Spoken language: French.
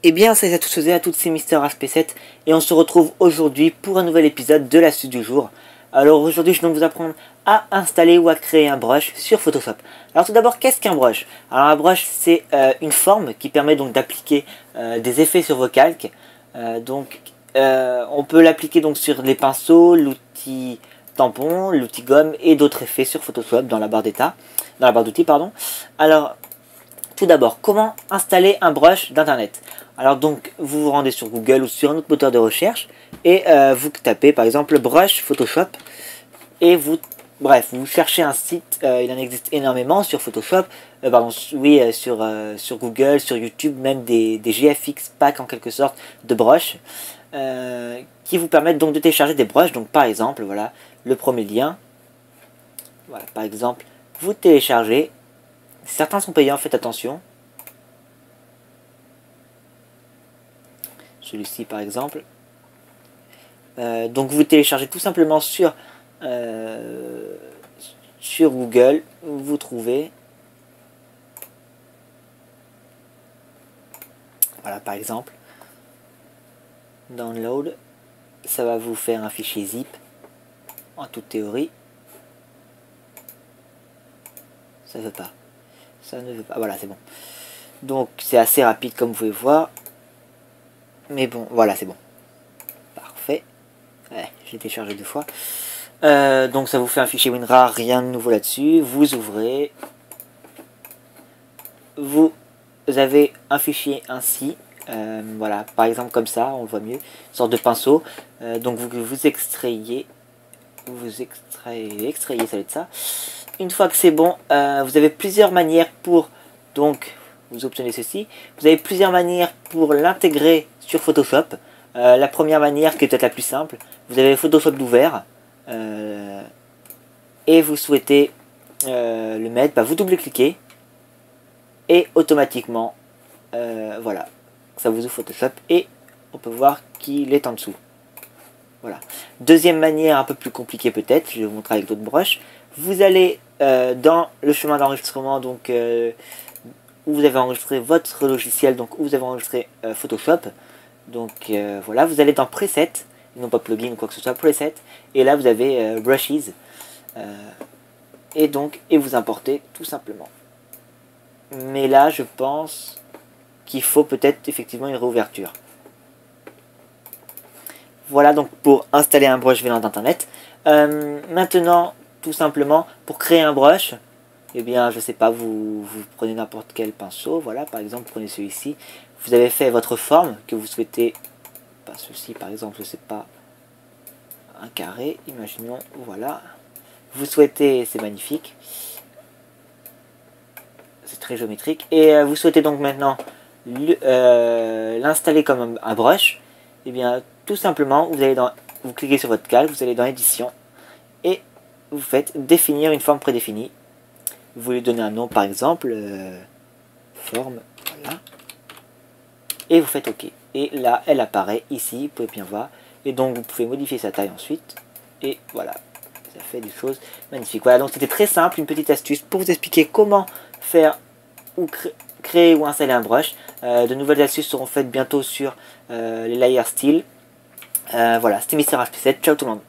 Eh bien, salut à tous et à toutes, c'est Mister HP7 et on se retrouve aujourd'hui pour un nouvel épisode de l'astuce du jour. Alors aujourd'hui, je vais donc vous apprendre à installer ou à créer un brush sur Photoshop. Alors tout d'abord, qu'est-ce qu'un brush? Alors un brush, c'est une forme qui permet donc d'appliquer des effets sur vos calques. On peut l'appliquer donc sur les pinceaux, l'outil tampon, l'outil gomme et d'autres effets sur Photoshop dans la barre d'outils, pardon. Alors tout d'abord, comment installer un brush d'internet? Alors donc, vous vous rendez sur Google ou sur un autre moteur de recherche et vous tapez par exemple brush Photoshop et vous cherchez un site. Il en existe énormément sur Photoshop, sur Google, sur YouTube, même des GFX packs en quelque sorte de brushes qui vous permettent donc de télécharger des brushes. Donc par exemple, voilà le premier lien. Voilà, par exemple, vous téléchargez. Certains sont payants, faites attention. Celui-ci par exemple. Donc vous téléchargez tout simplement sur Google. Vous trouvez. Voilà par exemple. Download. Ça va vous faire un fichier zip. En toute théorie. Ça ne veut pas. Ça ne veut pas. Voilà, c'est bon. Donc c'est assez rapide comme vous pouvez voir. Mais bon, voilà, c'est bon. Parfait. Ouais, j'ai téléchargé 2 fois. Donc ça vous fait un fichier WinRAR, rien de nouveau là-dessus. Vous ouvrez. Vous avez un fichier ainsi. Voilà, par exemple comme ça, on le voit mieux. Une sorte de pinceau. Donc vous extrayez. Extrayez, ça va être ça. Une fois que c'est bon, vous avez plusieurs manières pour, donc, vous obtenez ceci. Vous avez plusieurs manières pour l'intégrer sur Photoshop. La première manière, qui est peut-être la plus simple, vous avez Photoshop d'ouvert. Et vous souhaitez le mettre, vous double-cliquez. Et automatiquement, voilà, ça vous ouvre Photoshop. Et on peut voir qu'il est en dessous. Voilà. Deuxième manière, un peu plus compliquée peut-être, je vais vous montrer avec d'autres brushes. Vous allez dans le chemin d'enregistrement, donc où vous avez enregistré votre logiciel, donc où vous avez enregistré Photoshop. Donc voilà, vous allez dans Preset, non pas plugin ou quoi que ce soit, Preset, et là vous avez Brushes, et vous importez tout simplement. Mais là, je pense qu'il faut peut-être effectivement une réouverture. Voilà donc pour installer un brush venant d'internet. Maintenant, tout simplement, pour créer un brush, eh bien, je sais pas, vous prenez n'importe quel pinceau, voilà, par exemple, prenez celui-ci. Vous avez fait votre forme que vous souhaitez, ceci par exemple, je sais pas, un carré, imaginons, voilà. Vous souhaitez, c'est magnifique, c'est très géométrique, et vous souhaitez donc maintenant l'installer comme un brush. Eh bien, tout simplement, vous cliquez sur votre calque, vous allez dans édition et vous faites définir une forme prédéfinie. Vous lui donnez un nom, par exemple, forme, voilà. Et vous faites OK. Et là, elle apparaît ici, vous pouvez bien voir. Et donc, vous pouvez modifier sa taille ensuite. Et voilà, ça fait des choses magnifiques. Voilà, donc c'était très simple, une petite astuce pour vous expliquer comment faire ou créer ou installer un brush. De nouvelles astuces seront faites bientôt sur les layers style. Voilà, c'était Mister HP7. Ciao tout le monde.